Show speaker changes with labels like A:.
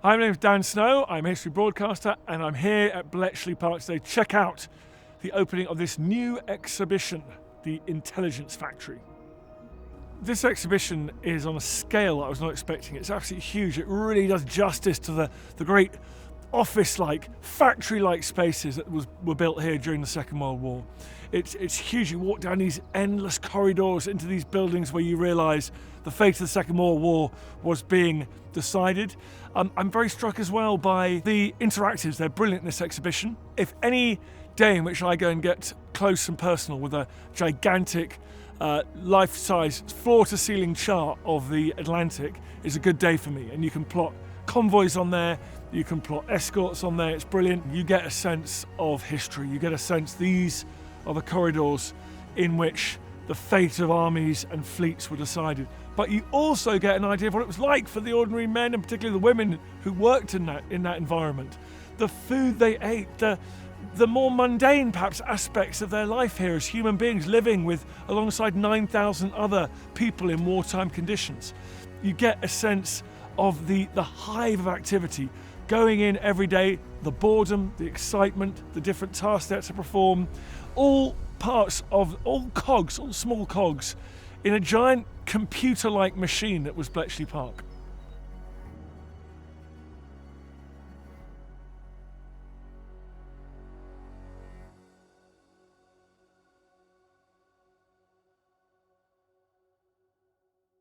A: Hi, my name is Dan Snow, I'm a history broadcaster, and I'm here at Bletchley Park today. Check out the opening of this new exhibition, the Intelligence Factory. This exhibition is on a scale I was not expecting. It's absolutely huge. It really does justice to the great office-like, factory-like spaces that were built here during the Second World War. It's huge. You walk down these endless corridors into these buildings where you realise the fate of the Second World War was being decided. I'm very struck as well by the interactives. They're brilliant in this exhibition. If any day in which I go and get close and personal with a gigantic life-size floor-to-ceiling chart of the Atlantic is a good day for me, and you can plot convoys on there, you can plot escorts on there. It's brilliant. You get a sense of history. You get a sense these are the corridors in which the fate of armies and fleets were decided. But you also get an idea of what it was like for the ordinary men, and particularly the women who worked in that environment. The food they ate, the more mundane perhaps aspects of their life here as human beings living alongside 9,000 other people in wartime conditions. You get a sense of the hive of activity going in every day, the boredom, the excitement, the different tasks they had to perform, all parts of all small cogs in a giant computer-like machine that was Bletchley Park.